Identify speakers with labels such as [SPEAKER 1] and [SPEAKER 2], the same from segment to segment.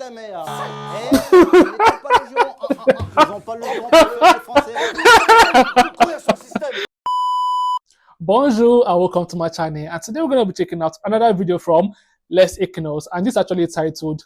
[SPEAKER 1] ta mère. Eh, ils n'ont pas le juron. Ils n'ont pas le juron pour les Français. Courir sur le système.
[SPEAKER 2] Bonjour and welcome to my channel, and today we're going to be checking out another video from Les Icknos, and this is actually titled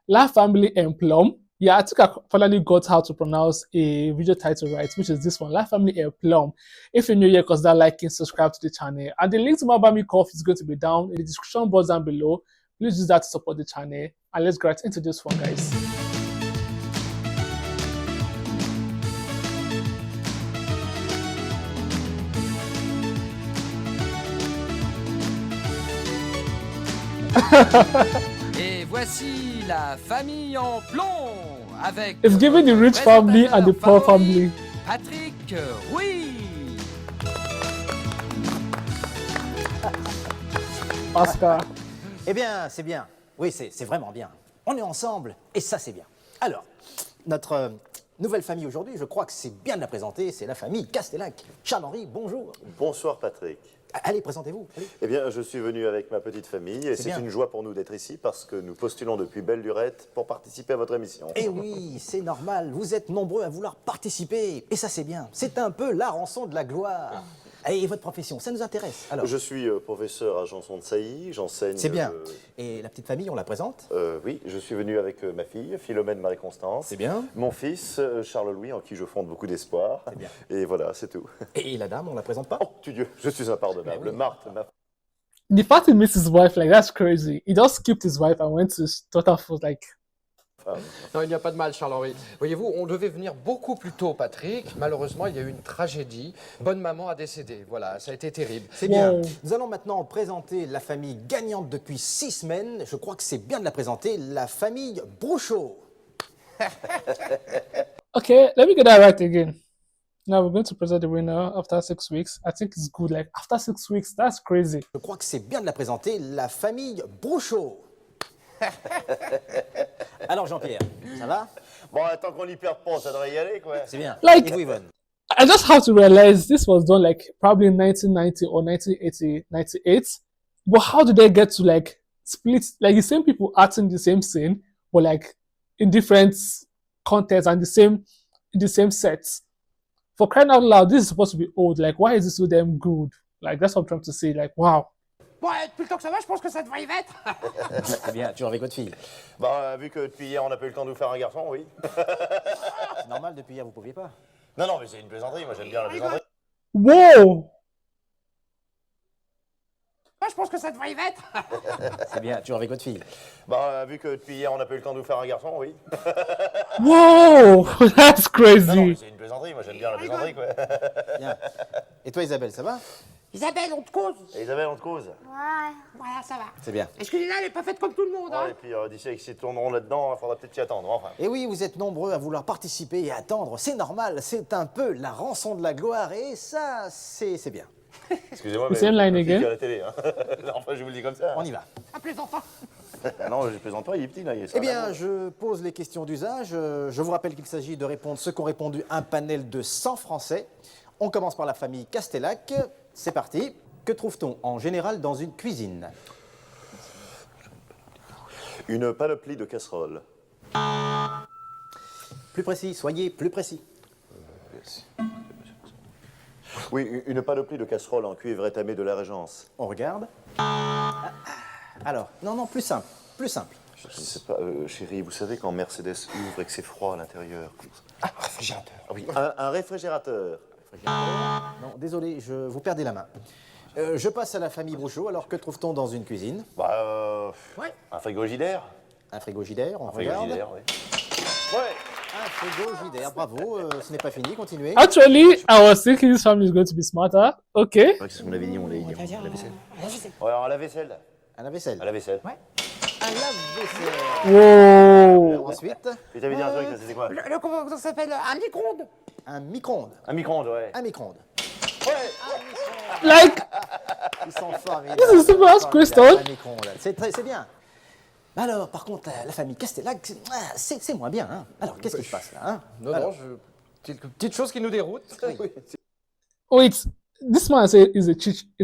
[SPEAKER 2] La Famille en Plomb. Yeah, I think I finally got how to pronounce a video title right, which is this one, La Famille en Plomb. If you're new here, consider liking, subscribe to the channel, and the link to my Bami Coffee is going to be down in the description box down below. Please use that to support the channel, and let's get right into this one, guys.
[SPEAKER 3] Et voici la famille en plomb avec
[SPEAKER 2] It's giving the rich family and the poor family.
[SPEAKER 3] Patrick Rouy.
[SPEAKER 2] Oscar.
[SPEAKER 1] Eh bien, c'est bien. Oui, c'est vraiment bien. On est ensemble et ça, c'est bien. Alors, notre nouvelle famille aujourd'hui, je crois que c'est bien de la présenter, c'est la famille Castellac. Charles-Henri, bonjour.
[SPEAKER 4] Bonsoir Patrick.
[SPEAKER 1] Allez, présentez-vous. Allez.
[SPEAKER 4] Eh bien, je suis venu avec ma petite famille et c'est
[SPEAKER 1] bien.
[SPEAKER 4] une joie pour nous d'être ici parce que nous postulons depuis belle lurette pour participer à votre émission.
[SPEAKER 1] Eh oui, c'est normal, vous êtes nombreux à vouloir participer. Et ça, c'est bien. C'est un peu la rançon de la gloire. Et votre profession, ça nous intéresse. Alors,
[SPEAKER 4] Je suis professeur à Janson de Sailly, j'enseigne...
[SPEAKER 1] c'est bien. Et la petite famille, on la présente?
[SPEAKER 4] Oui, je suis venu avec ma fille, Philomène Marie-Constance.
[SPEAKER 1] C'est bien.
[SPEAKER 4] Mon fils, Charles-Louis, en qui je fonde beaucoup d'espoir.
[SPEAKER 1] C'est bien.
[SPEAKER 4] Et voilà, c'est tout.
[SPEAKER 1] Et la dame, on la présente pas?
[SPEAKER 4] Oh, tu Dieu, je suis impardonnable.
[SPEAKER 1] Mais oui.
[SPEAKER 4] Marthe, ma...
[SPEAKER 2] The fact he missed his wife, like, that's crazy. He just skipped his wife and went to his daughter's house, like.
[SPEAKER 5] Non, il n'y a pas de mal, Charles-Henri. Voyez-vous, on devait venir beaucoup plus tôt, Patrick. Malheureusement, il y a eu une tragédie. Bonne maman a décédé. Voilà, ça a été terrible.
[SPEAKER 1] C'est bien.
[SPEAKER 2] Wow.
[SPEAKER 1] Nous allons maintenant présenter la famille gagnante depuis 6 semaines. Je crois que c'est bien de la présenter, la famille Brouchot.
[SPEAKER 2] Okay, let me get that right again. Now we're going to present the winner after 6 weeks. I think it's good. Like, after 6 weeks, that's crazy.
[SPEAKER 1] Je crois que c'est bien de la présenter, la famille Brouchot. Alors Jean-Pierre, ça va?
[SPEAKER 4] Bon, tant qu'on n'y perd pas, ça devrait y aller, quoi.
[SPEAKER 1] C'est bien.
[SPEAKER 2] Like-
[SPEAKER 1] Et vous, Yvonne?
[SPEAKER 2] I just have to realize this was done like probably in 1990 or 1980, 98. But how did they get to like split, like the same people acting the same scene, but like in different contexts and the same sets? For crying out loud, this is supposed to be old. Like, why is this so damn good? Like, that's what I'm trying to say. Like, wow.
[SPEAKER 6] Bon, depuis le temps que ça va, je pense que ça devrait y être.
[SPEAKER 1] C'est bien, toujours avec votre fille.
[SPEAKER 4] Bah, vu que depuis hier, on n'a pas eu le temps de vous faire un garçon, oui.
[SPEAKER 1] C'est normal, depuis hier, vous pouviez pas.
[SPEAKER 4] Non, non, mais c'est une plaisanterie, moi j'aime bien la plaisanterie.
[SPEAKER 2] Whoa!
[SPEAKER 6] Moi, je pense que ça devrait y être.
[SPEAKER 1] C'est bien, toujours avec votre fille.
[SPEAKER 4] Bah, vu que depuis hier, on n'a pas eu le temps de vous faire un garçon, oui.
[SPEAKER 2] Whoa! That's
[SPEAKER 4] Non, non, mais
[SPEAKER 2] crazy.
[SPEAKER 4] c'est une plaisanterie, moi j'aime bien la plaisanterie, quoi.
[SPEAKER 1] Bien. Et toi, Isabelle, ça va?
[SPEAKER 6] Isabelle, on te cause.
[SPEAKER 4] Et Isabelle, on te cause.
[SPEAKER 6] Ouais, voilà, ça va.
[SPEAKER 1] C'est bien.
[SPEAKER 6] Excusez-moi, elle n'est pas faite comme tout le monde, hein.
[SPEAKER 4] Ouais, et puis d'ici avec ces tourneront là-dedans, il faudra peut-être s'y attendre, enfin.
[SPEAKER 1] Et oui, vous êtes nombreux à vouloir participer et attendre. C'est normal, c'est un peu la rançon de la gloire. Et ça, c'est bien.
[SPEAKER 4] Excusez-moi, mais
[SPEAKER 2] Same line
[SPEAKER 4] je suis
[SPEAKER 2] again.
[SPEAKER 4] à la télé, hein. Enfin, je vous le dis comme ça.
[SPEAKER 1] On y va.
[SPEAKER 6] Appelez les enfants.
[SPEAKER 4] Ah non, je plaisante pas, il est petit, là. Il est
[SPEAKER 1] Eh bien, je pose les questions d'usage. Je vous rappelle qu'il s'agit de répondre ceux qui ont répondu un panel de 100 Français. On commence par la famille Castellac. C'est parti. Que trouve-t-on en général dans une cuisine?
[SPEAKER 4] Une panoplie de casseroles.
[SPEAKER 1] Plus précis, soyez plus précis.
[SPEAKER 4] Oui, une panoplie de casseroles en cuivre étamé de la Régence.
[SPEAKER 1] On regarde. Alors, non, plus simple, plus simple.
[SPEAKER 4] Je ne sais pas, chérie, vous savez quand Mercedes ouvre et que c'est froid à l'intérieur.
[SPEAKER 1] Réfrigérateur.
[SPEAKER 4] Ah oui, un réfrigérateur.
[SPEAKER 1] Non, désolé, vous perdez la main. Je passe à la famille Brouchot. Alors, que trouve-t-on dans une cuisine?
[SPEAKER 4] Bah,
[SPEAKER 6] Ouais.
[SPEAKER 4] un frigogidaire.
[SPEAKER 1] Un frigogidaire, on
[SPEAKER 4] Un
[SPEAKER 1] regarde.
[SPEAKER 4] frigogidaire, oui. Ouais.
[SPEAKER 1] Un frigogidaire, bravo. Ce n'est pas fini, continuez.
[SPEAKER 2] Actually, I was thinking this family is going to be smarter. Okay.
[SPEAKER 4] C'est ce qu'on avait dit, on l'avait dit.
[SPEAKER 6] On va dire,
[SPEAKER 4] La vaisselle.
[SPEAKER 6] on
[SPEAKER 4] Ouais, à la vaisselle.
[SPEAKER 1] Un lave-vaisselle.
[SPEAKER 4] À la vaisselle.
[SPEAKER 6] Ouais.
[SPEAKER 1] Un lave-vaisselle.
[SPEAKER 2] Whoa!
[SPEAKER 1] Ensuite,
[SPEAKER 4] Et t'avais dit un truc, là, c'était quoi?
[SPEAKER 6] comment ça s'appelle? Un micro-ondes.
[SPEAKER 1] un micro-ondes.
[SPEAKER 4] Un micro-ondes, ouais.
[SPEAKER 1] Un micro-ondes.
[SPEAKER 2] Like,
[SPEAKER 1] Ils sont formidables.
[SPEAKER 2] This is super
[SPEAKER 1] Formidables,
[SPEAKER 2] Crystal.
[SPEAKER 1] un micro-ondes. C'est bien. Alors, par contre, la famille Castellac, c'est moins bien. Hein. Alors, qu'est-ce qui se passe là, hein?
[SPEAKER 5] Non,
[SPEAKER 1] Alors,
[SPEAKER 5] petite chose qui nous déroute.
[SPEAKER 2] wait, this man say is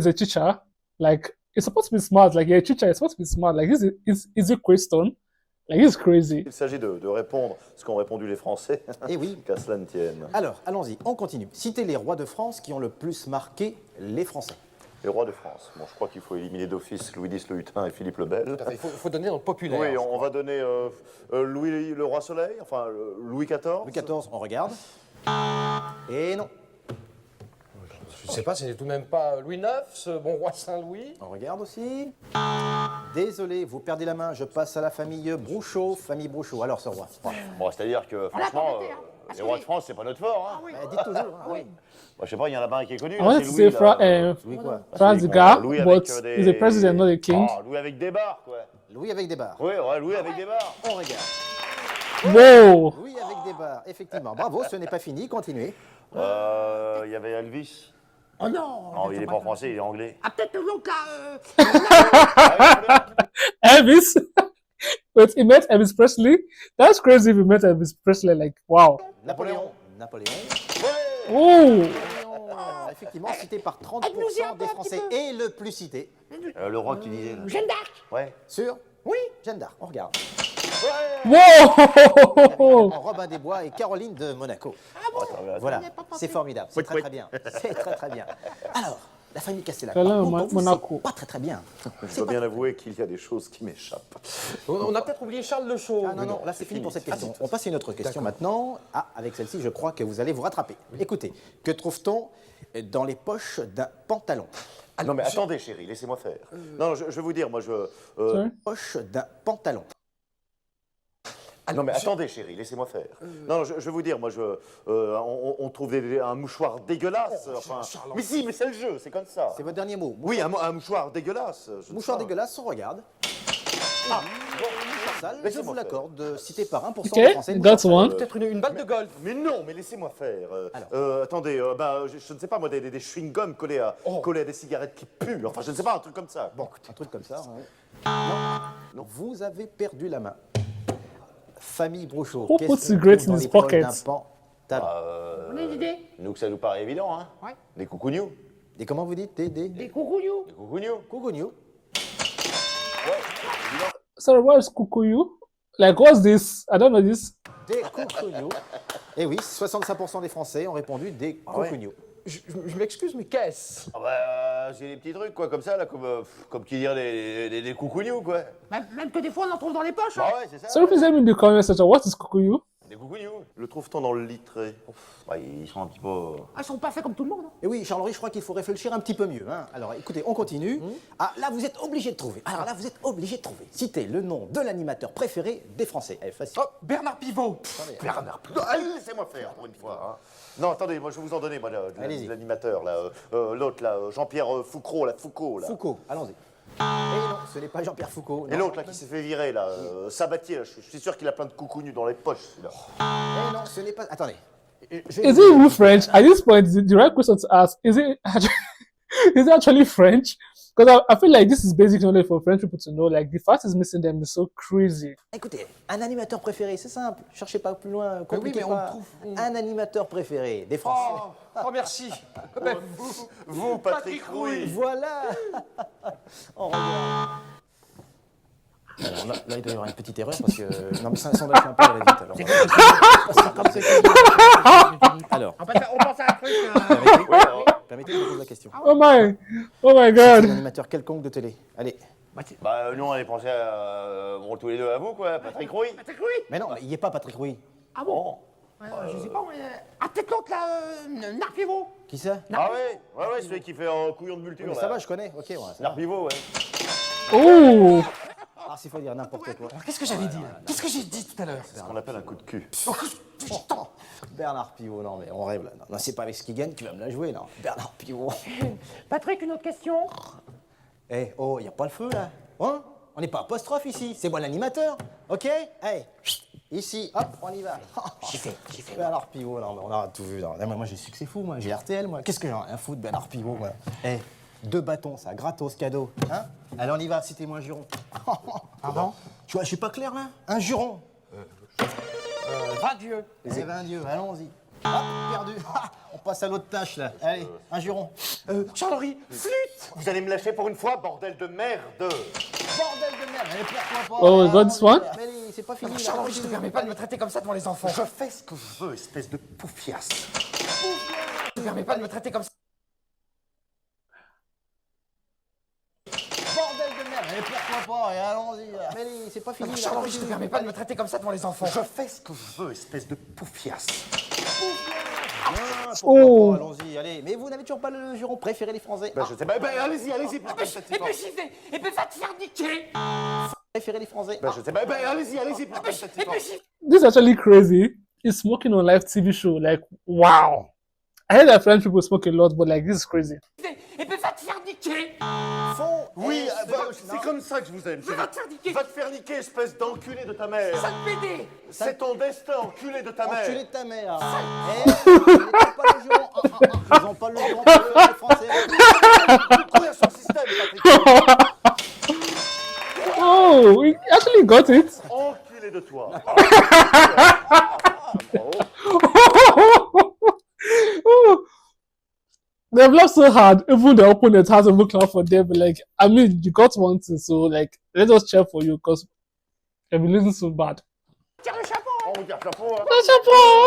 [SPEAKER 2] a teacher. Like, it's supposed to be smart. Like, you're a teacher, you're supposed to be smart. Like, is it Kristen? Like, it's crazy.
[SPEAKER 4] Il s'agit de répondre ce qu'ont répondu les Français.
[SPEAKER 1] Eh oui.
[SPEAKER 4] Qu'à cela ne tienne.
[SPEAKER 1] Alors, allons-y, on continue. Citez les rois de France qui ont le plus marqué les Français.
[SPEAKER 4] Les rois de France. Bon, je crois qu'il faut éliminer d'office Louis X le Hutin et Philippe le Bel.
[SPEAKER 5] Il faut donner dans le populaire.
[SPEAKER 4] Oui,
[SPEAKER 5] je
[SPEAKER 4] on
[SPEAKER 5] crois.
[SPEAKER 4] va donner Louis le roi Soleil, enfin Louis XIV.
[SPEAKER 1] Louis XIV, on regarde. Et non,
[SPEAKER 5] Je sais pas, c'est tout de même pas Louis IX, ce bon roi Saint-Louis.
[SPEAKER 1] on regarde aussi. Désolé, vous perdez la main, je passe à la famille Brouchot. Famille Brouchot, alors ce roi.
[SPEAKER 4] Bon, c'est-à-dire que franchement,
[SPEAKER 6] pas été, hein. Parce
[SPEAKER 4] les
[SPEAKER 6] que
[SPEAKER 4] rois
[SPEAKER 6] oui.
[SPEAKER 4] de France, c'est pas notre fort. Hein.
[SPEAKER 1] Bah, dites toujours. hein, oui.
[SPEAKER 4] Moi, je sais pas, il y en a pas un qui est connu.
[SPEAKER 2] I
[SPEAKER 4] là,
[SPEAKER 2] wanted
[SPEAKER 4] c'est
[SPEAKER 2] to
[SPEAKER 4] Louis,
[SPEAKER 2] say
[SPEAKER 4] là.
[SPEAKER 1] Louis quoi
[SPEAKER 2] France the guy,
[SPEAKER 4] Louis
[SPEAKER 2] but
[SPEAKER 4] avec,
[SPEAKER 2] he's a president, not a king.
[SPEAKER 4] Oh, Louis avec des barres, quoi.
[SPEAKER 1] Louis avec des barres.
[SPEAKER 4] Oui, ouais, Louis avec des barres.
[SPEAKER 1] On regarde.
[SPEAKER 2] Whoa!
[SPEAKER 1] Louis avec des barres, effectivement. Bravo, ce n'est pas fini, continuez.
[SPEAKER 4] Il y avait Elvis.
[SPEAKER 6] Oh non.
[SPEAKER 4] Non, il est pas français, il est anglais.
[SPEAKER 6] Ah, peut-être l'autre là.
[SPEAKER 2] Elvis? Wait, he met Elvis Presley? That's crazy if he met Elvis Presley. Like, wow.
[SPEAKER 1] Napoléon. Napoléon.
[SPEAKER 2] Oh!
[SPEAKER 1] Effectivement, cité par
[SPEAKER 6] Aide-nous-y un
[SPEAKER 1] 30%
[SPEAKER 6] peu,
[SPEAKER 1] des
[SPEAKER 6] un
[SPEAKER 1] Français
[SPEAKER 6] petit peu.
[SPEAKER 1] et le plus cité.
[SPEAKER 4] Le roi que tu disais. Là.
[SPEAKER 6] Jeanne d'Arc.
[SPEAKER 4] Ouais.
[SPEAKER 1] Sur
[SPEAKER 6] Oui.
[SPEAKER 1] Jeanne d'Arc, on regarde.
[SPEAKER 2] Whoa!
[SPEAKER 1] En Robin des Bois et Caroline de Monaco.
[SPEAKER 4] Attends,
[SPEAKER 1] Voilà,
[SPEAKER 6] n'y a pas pensé.
[SPEAKER 1] c'est formidable, c'est très très bien. C'est très très bien. Alors, la famille Castellac.
[SPEAKER 2] Caroline
[SPEAKER 1] par
[SPEAKER 2] de
[SPEAKER 1] contre, pour vous,
[SPEAKER 2] Monaco.
[SPEAKER 1] c'est pas très très bien.
[SPEAKER 4] Je dois bien avouer qu'il y a des choses qui m'échappent.
[SPEAKER 5] On a peut-être oublié Charles Le Chaux.
[SPEAKER 1] Ah non, non, là c'est fini pour cette question. On passe à une autre question maintenant. Ah, avec celle-ci, je crois que vous allez vous rattraper. Écoutez, que trouve-t-on dans les poches d'un pantalon?
[SPEAKER 4] Non, mais attendez, chérie, laissez-moi faire. Non, je vais vous dire, moi,
[SPEAKER 2] Sorry?
[SPEAKER 1] Poche d'un pantalon.
[SPEAKER 4] Non, mais attendez, chérie, laissez-moi faire. Non, je vais vous dire, moi, on trouve un mouchoir dégueulasse. Enfin, mais si, mais c'est le jeu, c'est comme ça.
[SPEAKER 1] C'est votre dernier mot.
[SPEAKER 4] Oui, un mouchoir dégueulasse. je ne
[SPEAKER 1] Mouchoir
[SPEAKER 4] sais pas.
[SPEAKER 1] dégueulasse, on regarde. Ah, bon, mouchoir sale, je
[SPEAKER 4] Laissez-moi
[SPEAKER 1] vous
[SPEAKER 4] faire.
[SPEAKER 1] l'accorde, cité par 1% des
[SPEAKER 2] Okay,
[SPEAKER 1] Français.
[SPEAKER 2] that's one.
[SPEAKER 5] Peut-être une balle de golf.
[SPEAKER 4] Mais non, mais laissez-moi faire.
[SPEAKER 1] Alors.
[SPEAKER 4] Attendez, je ne sais pas, moi, des chewing-gums collés à des cigarettes qui puent. Enfin, je ne sais pas, un truc comme ça. Bon,
[SPEAKER 1] Un truc comme ça. Ouais. Non, vous avez perdu la main. Famille Brouchot.
[SPEAKER 2] Who
[SPEAKER 1] qu'est-ce
[SPEAKER 2] puts
[SPEAKER 1] qu'on
[SPEAKER 2] cigarettes
[SPEAKER 1] trouve
[SPEAKER 2] in
[SPEAKER 1] dans
[SPEAKER 2] his
[SPEAKER 1] les poches
[SPEAKER 2] pockets?
[SPEAKER 1] d'un pantalon?
[SPEAKER 6] On a une idée.
[SPEAKER 4] nous, que ça nous paraît évident, hein.
[SPEAKER 6] Ouais.
[SPEAKER 4] Des coucougnoux.
[SPEAKER 1] Et comment vous dites
[SPEAKER 6] Des coucouillous.
[SPEAKER 4] Des coucougnoux.
[SPEAKER 1] Cougougnou.
[SPEAKER 2] Sorry, what is Kukuyu? Like, what's this? I don't know this.
[SPEAKER 1] Des coucougnous. Et oui, 65% des Français ont répondu des
[SPEAKER 4] ouais.
[SPEAKER 1] coucougnous.
[SPEAKER 5] Je m'excuse, mais qu'est-ce?
[SPEAKER 4] Ah bah, c'est des petits trucs, quoi, comme ça, là, comme qui dire des coucougnoux, quoi.
[SPEAKER 6] Même que des fois, on en trouve dans les poches. hein.
[SPEAKER 4] Bah ouais, c'est ça.
[SPEAKER 2] So, please let me in the comment section. What is Kukuyu?
[SPEAKER 4] Des coucougnoux. Le trouve-t-on dans le litré? Bah, ils sont un petit peu...
[SPEAKER 6] Ah, ils sont pas faits comme tout le monde. hein.
[SPEAKER 1] Et oui, Charles-Henri, je crois qu'il faut réfléchir un petit peu mieux. Hein. Alors écoutez, on continue. Ah, là, vous êtes obligé de trouver. Alors là, vous êtes obligé de trouver. Citez le nom de l'animateur préféré des Français. Elle est facile.
[SPEAKER 5] Oh, Bernard Pivot.
[SPEAKER 4] Bernard Pivot. Allez, laissez-moi faire, pour une fois. Hein. Non, attendez, moi, je vais vous en donner, moi,
[SPEAKER 1] Allez-y.
[SPEAKER 4] l'animateur, là. L'autre, là, Jean-Pierre Foucault, là, Foucault, là.
[SPEAKER 1] Foucault, allons-y. Et non, ce n'est pas Jean-Pierre Foucault.
[SPEAKER 4] Et
[SPEAKER 1] non.
[SPEAKER 4] l'autre, là, qui s'est fait virer, là, Sabatier, là, je suis sûr qu'il a plein de coucougnoux dans les poches, celui-là.
[SPEAKER 1] Et non, ce n'est pas... Attendez. Je vais
[SPEAKER 2] Is
[SPEAKER 1] vous
[SPEAKER 2] it
[SPEAKER 1] donner-
[SPEAKER 2] even French? At this point, the right question to ask is it actually, is it actually French? Because I feel like this is basic knowledge for French people to know. Like, the fact is missing them is so crazy.
[SPEAKER 1] Écoutez, un animateur préféré, c'est simple. Cherchez pas plus loin, compliquez
[SPEAKER 5] mais on
[SPEAKER 1] pas.
[SPEAKER 5] trouve-
[SPEAKER 1] Un animateur préféré des Français.
[SPEAKER 5] Oh, merci. Ben,
[SPEAKER 4] Vous, Patrick Rouy.
[SPEAKER 1] Voilà. On regarde. Alors là, il doit y avoir une petite erreur parce que... Non, mais ça doit être un peu à la vite. Alors,
[SPEAKER 6] On pense à un truc.
[SPEAKER 1] permettez que je pose la question.
[SPEAKER 2] Oh my
[SPEAKER 1] C'est
[SPEAKER 2] god.
[SPEAKER 1] un animateur quelconque de télé. Allez.
[SPEAKER 4] Bah, nous, on allait penser bon, tous les deux à vous, quoi, Patrick Rouy.
[SPEAKER 6] Patrick Rouy.
[SPEAKER 1] Mais non, il n'y est pas Patrick Rouy.
[SPEAKER 6] Ah bon. Je sais pas. Ah, peut-être l'autre là, Narpivot.
[SPEAKER 1] Qui ça?
[SPEAKER 4] Ah ouais, celui qui fait un couillon de multure,
[SPEAKER 1] Mais
[SPEAKER 4] là.
[SPEAKER 1] ça va, je connais. Ok, ouais. ça va.
[SPEAKER 4] Narpivot, ouais.
[SPEAKER 2] Oh.
[SPEAKER 1] Ah, s'il faut dire n'importe quoi.
[SPEAKER 5] Qu'est-ce que j'avais dit? Qu'est-ce que j'ai dit tout à l'heure?
[SPEAKER 4] C'est ce qu'on appelle un coup de cul.
[SPEAKER 1] Bernard Pivot, non, mais on rêve là. Non, c'est pas avec ce qui gagne que tu vas me la jouer, non. Bernard Pivot.
[SPEAKER 6] Patrick, une autre question.
[SPEAKER 1] Eh, oh, y a pas le feu là? Hein? On n'est pas apostrophe ici, c'est moi l'animateur. Ok? Hey, ici, hop, on y va. J'ai fait. Bernard Pivot, non, mais on a tout vu. Non. Moi, j'ai succès fou, moi, j'ai RTL, moi. Qu'est-ce que j'en ai rien foutre, Bernard Pivot, moi? Eh, 2 bâtons, ça, gratos, cadeau. Hein? Allez, on y va, citez-moi un juron.
[SPEAKER 6] Pardon?
[SPEAKER 1] Tu vois, je suis pas clair là? Un juron.
[SPEAKER 6] 20 dieux.
[SPEAKER 1] C'est 20 dieux, allons-y. Hop, perdu. On passe à l'autre tâche là. Allez, un juron.
[SPEAKER 5] Charles-Henri, flûte.
[SPEAKER 4] Vous allez me lâcher pour une fois, bordel de merde.
[SPEAKER 1] Bordel de merde, mais pourquoi pas?
[SPEAKER 2] Oh, we got this one?
[SPEAKER 1] Mais c'est pas fini. là,
[SPEAKER 6] Charles-Henri, je te
[SPEAKER 1] continue.
[SPEAKER 6] permets pas de me traiter comme ça devant les enfants.
[SPEAKER 4] Je fais ce que je veux, espèce de poufiasse.
[SPEAKER 6] Je te permets pas de me traiter comme ça.
[SPEAKER 1] Bordel de merde, et pourquoi pas, et allons-y. Là. Mais c'est pas fini. là,
[SPEAKER 6] Charles-Henri, je te
[SPEAKER 1] continue.
[SPEAKER 6] permets pas de me traiter comme ça devant les enfants.
[SPEAKER 4] Je fais ce que je veux, espèce de poufiasse.
[SPEAKER 1] Ah, pourquoi
[SPEAKER 2] Oh.
[SPEAKER 1] pas, allons-y, allez. Mais vous n'avez toujours pas le juron préféré les Français.
[SPEAKER 4] Ben, je sais pas. Ben, allez-y, allez-y.
[SPEAKER 6] Et puis j'y vais. Et puis va te faire niquer.
[SPEAKER 1] Préféré les Français.
[SPEAKER 4] Ben, je sais pas. Ben, allez-y, allez-y.
[SPEAKER 6] Et puis j'y
[SPEAKER 2] This is actually crazy. He's smoking on live TV show. Like, wow. I heard that French people smoke a lot, but like, this is crazy.
[SPEAKER 6] vais. Et puis va te faire niquer.
[SPEAKER 1] Fond.
[SPEAKER 4] Oui,
[SPEAKER 1] et-
[SPEAKER 4] c'est comme ça que je vous aime.
[SPEAKER 6] Va te faire niquer.
[SPEAKER 4] Va te faire niquer, espèce d'enculé de ta mère.
[SPEAKER 6] Sale PD.
[SPEAKER 4] C'est ton destin, enculé de ta
[SPEAKER 1] Enculé
[SPEAKER 4] mère.
[SPEAKER 1] de ta mère. Eh, ils n'ont pas le juron. Ils n'ont pas le juron préféré les Français.
[SPEAKER 4] Courir sur le système, Patrick.
[SPEAKER 2] Oh, we actually got it.
[SPEAKER 4] Enculé de toi.
[SPEAKER 2] Oh. They've laughed so hard, even the opponent has even clapped for them. But like, I mean, you got one thing, so like, let us cheer for you because you've been losing so bad.
[SPEAKER 6] Tire le chapeau.
[SPEAKER 4] On regarde chapeau, hein.
[SPEAKER 2] Chapeau!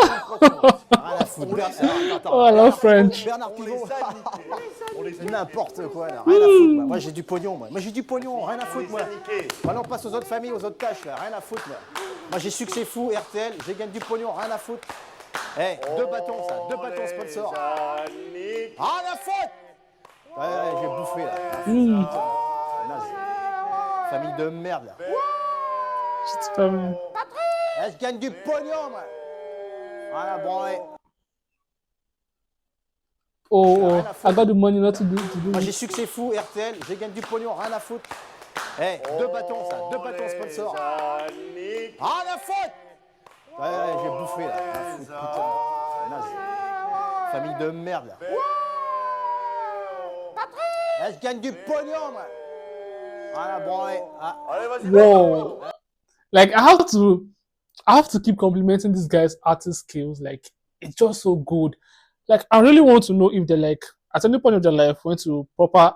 [SPEAKER 1] Rien à foutre. Attends,
[SPEAKER 2] Oh, I love French.
[SPEAKER 1] Bernard
[SPEAKER 4] On les
[SPEAKER 1] Pivot.
[SPEAKER 4] a niqués. On les a niqués.
[SPEAKER 1] N'importe quoi là, rien à foutre. Moi j'ai du pognon, moi. Moi j'ai du pognon, rien à
[SPEAKER 4] On
[SPEAKER 1] foutre
[SPEAKER 4] les
[SPEAKER 1] moi.
[SPEAKER 4] a niqués.
[SPEAKER 1] Maintenant on passe aux autres familles, aux autres tâches là, rien à foutre moi. Moi j'ai succès fou, RTL, j'ai gagné du pognon, rien à foutre. Eh, deux bâtons ça, deux bâtons sponsor.
[SPEAKER 4] Jannick.
[SPEAKER 1] Rien à foutre. Ouais, j'ai bouffé là.
[SPEAKER 2] Mm.
[SPEAKER 1] Naze. Famille de merde là.
[SPEAKER 2] It's funny.
[SPEAKER 1] Eh, je gagne du pognon moi. Voilà, bon, ouais.
[SPEAKER 2] Oh, I got the money not to do
[SPEAKER 1] Moi j'ai
[SPEAKER 2] it.
[SPEAKER 1] succès fou, RTL, j'ai gagné du pognon, rien à foutre. Eh, deux bâtons ça, deux bâtons sponsor.
[SPEAKER 4] Jannick.
[SPEAKER 1] Rien à foutre. Ouais, j'ai bouffé là. Rien à foutre, putain. Naze. Famille de merde là. Eh, je gagne du pognon moi. Voilà, bon, ouais. Ah.
[SPEAKER 4] Allez, vas-y.
[SPEAKER 2] Whoa. Like, I have to keep complimenting this guy's artist skills. Like, it's just so good. Like, I really want to know if they like at any point of their life went to proper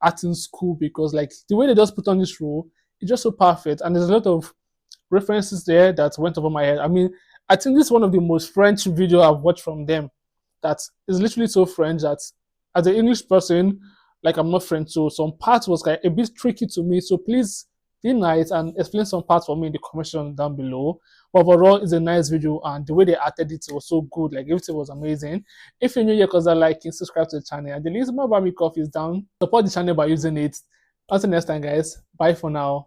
[SPEAKER 2] acting school because like the way they just put on this role, it's just so perfect. And there's a lot of references there that went over my head. I mean, I think this is one of the most French video I've watched from them. That is literally so French that as an English person, like I'm not French, so some parts was like a bit tricky to me. So please be nice and explain some parts for me in the comment section down below. But overall, it's a nice video and the way they acted it was so good. Like everything was amazing. If you're new here, consider liking, subscribe to the channel, and the link to my Buy Me Coffee is down. Support the channel by using it. Until next time, guys. Bye for now.